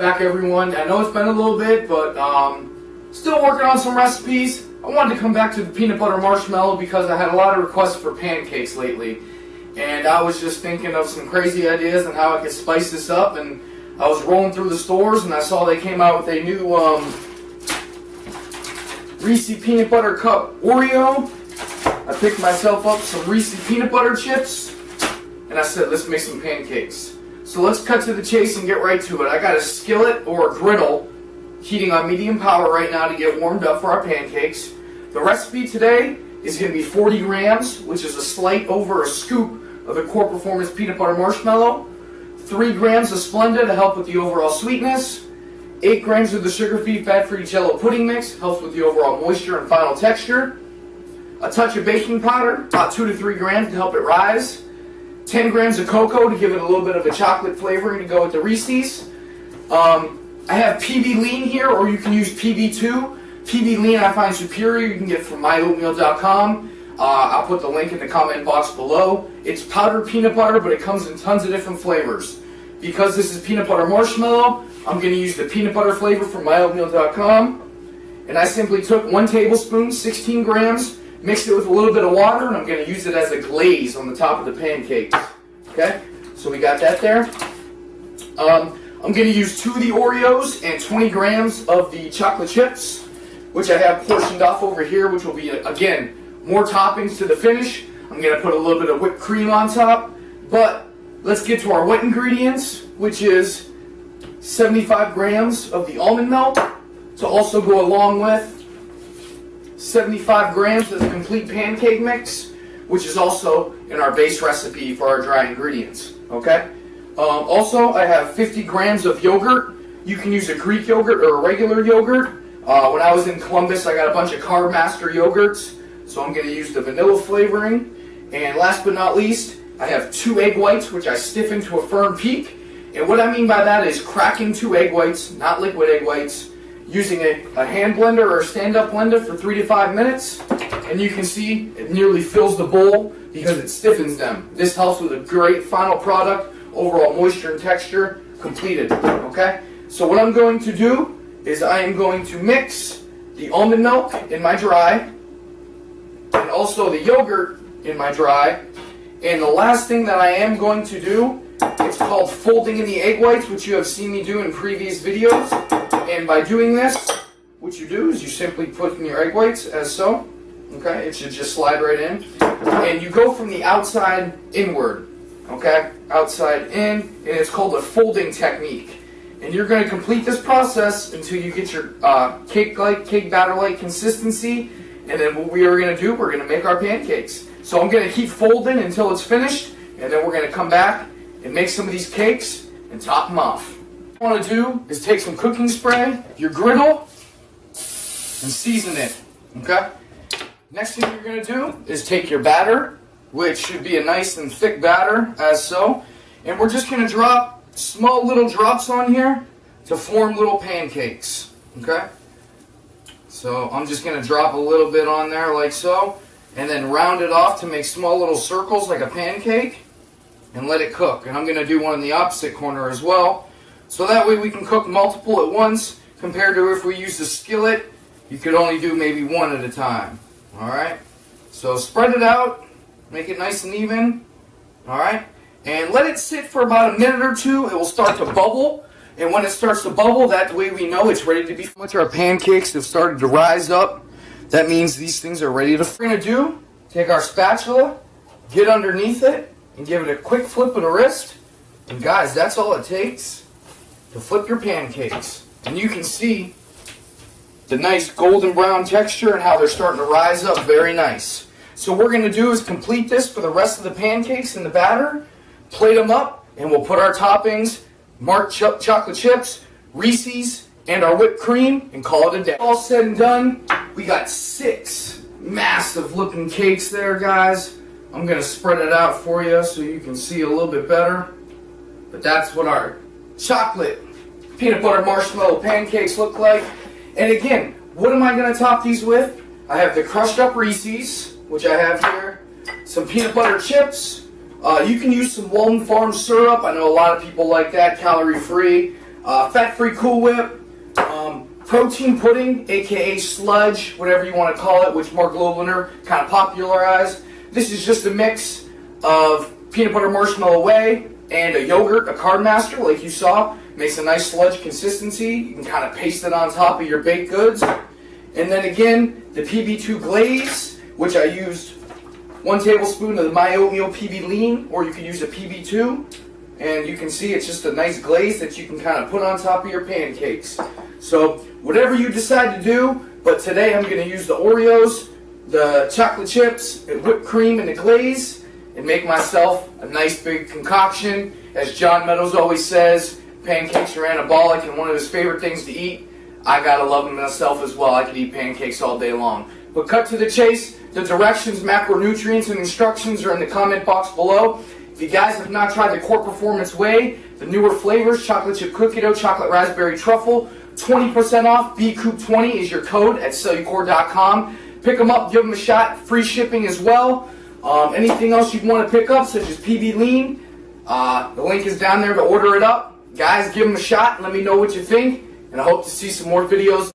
Back everyone. I know it's been a little bit, but still working on some recipes. I wanted to come back to the peanut butter marshmallow because I had a lot of requests for pancakes lately. And I was just thinking of some crazy ideas on how I could spice this up. And I was rolling through the stores and I saw they came out with a new Reese peanut butter cup Oreo. I picked myself up some Reese peanut butter chips. And I said, let's make some pancakes. So let's cut to the chase and get right to it. I got a skillet or a griddle heating on medium power right now to get warmed up for our pancakes. The recipe today is going to be 40 grams, which is a slight over a scoop of the Core Performance peanut butter marshmallow, 3 grams of Splenda to help with the overall sweetness, 8 grams of the sugar-free, fat-free Jello pudding mix, helps with the overall moisture and final texture, a touch of baking powder, about 2 to 3 grams to help it rise, 10 grams of cocoa to give it a little bit of a chocolate flavoring to go with the Reese's. I have PB Lean here, or you can use PB2. PB Lean I find superior. You can get it from myoatmeal.com. I'll put the link in the comment box below. It's powdered peanut butter, but it comes in tons of different flavors. Because this is peanut butter marshmallow, I'm going to use the peanut butter flavor from myoatmeal.com. And I simply took 1 tablespoon, 16 grams, mixed it with a little bit of water, and I'm going to use it as a glaze on the top of the pancakes. Okay, so we got that there. I'm going to use 2 of the Oreos and 20 grams of the chocolate chips, which I have portioned off over here, which will be, again, more toppings to the finish. I'm going to put a little bit of whipped cream on top. But let's get to our wet ingredients, which is 75 grams of the almond milk to also go along with 75 grams of the Complete Pancake mix, which is also in our base recipe for our dry ingredients. Okay. Also, I have 50 grams of yogurt. You can use a Greek yogurt or a regular yogurt. When I was in Columbus, I got a bunch of Carb Master yogurts, so I'm going to use the vanilla flavoring. And last but not least, I have 2 egg whites, which I stiffen to a firm peak. And what I mean by that is cracking 2 egg whites, not liquid egg whites, using a hand blender or a stand-up blender for 3 to 5 minutes. And you can see it nearly fills the bowl because it stiffens them. This helps with a great final product, overall moisture and texture completed. Okay? So what I'm going to do is I am going to mix the almond milk in my dry and also the yogurt in my dry. And the last thing that I am going to do, it's called folding in the egg whites, which you have seen me do in previous videos. And by doing this, what you do is you simply put in your egg whites as so. Okay, it should just slide right in. And you go from the outside inward. Okay, outside in, and it's called a folding technique. And you're going to complete this process until you get your cake batter-like consistency. And then what we are going to do, we're going to make our pancakes. So I'm going to keep folding until it's finished, and then we're going to come back and make some of these cakes and top them off. What you want to do is take some cooking spray, your griddle, and season it. Okay? Next thing you're going to do is take your batter, which should be a nice and thick batter, as so. And we're just going to drop small little drops on here to form little pancakes. Okay? So I'm just going to drop a little bit on there like so. And then round it off to make small little circles like a pancake. And let it cook. And I'm going to do one in the opposite corner as well. So that way we can cook multiple at once. Compared to if we use a skillet, you could only do maybe one at a time. Alright? So spread it out. Make it nice and even. Alright? And let it sit for about a minute or 2. It will start to bubble. And when it starts to bubble, that way we know it's ready to be. Once our pancakes have started to rise up, that means these things are ready to. What we're going to do, take our spatula, get underneath it, and give it a quick flip of the wrist. And guys, that's all it takes to flip your pancakes. And you can see the nice golden brown texture and how they're starting to rise up very nice. So what we're going to do is complete this for the rest of the pancakes in the batter, plate them up, and we'll put our toppings, marked chocolate chips, Reese's, and our whipped cream, and call it a day. All said and done, we got 6 massive looking cakes there, guys. I'm going to spread it out for you so you can see a little bit better. But that's what our chocolate peanut butter marshmallow pancakes look like. And again, what am I going to top these with? I have the crushed up Reese's, which I have here, some peanut butter chips. You can use some Walden Farm syrup. I know a lot of people like that, calorie free. fat-free Cool Whip, protein pudding, aka sludge, whatever you want to call it, which Mark Loebner kind of popularized. This is just a mix of peanut butter marshmallow whey and a yogurt, a Card Master, like you saw. Makes a nice sludge consistency. You can kind of paste it on top of your baked goods. And then again, the PB2 glaze, which I used 1 tablespoon of My Oatmeal PB Lean, or you could use a PB2. And you can see it's just a nice glaze that you can kind of put on top of your pancakes. So whatever you decide to do, but today I'm going to use the Oreos, the chocolate chips, the whipped cream, and the glaze, and make myself a nice big concoction. As John Meadows always says, pancakes are anabolic and one of his favorite things to eat. I gotta love them myself as well. I could eat pancakes all day long. But cut to the chase, the directions, macronutrients, and instructions are in the comment box below. If you guys have not tried the Core Performance Whey, the newer flavors, chocolate chip cookie dough, chocolate raspberry truffle, 20% off, Bkupniewski is your code at Cellucor.com. Pick them up, give them a shot, free shipping as well. Anything else you'd want to pick up, such as PB Lean, the link is down there to order it up. Guys, give them a shot, let me know what you think, and I hope to see some more videos.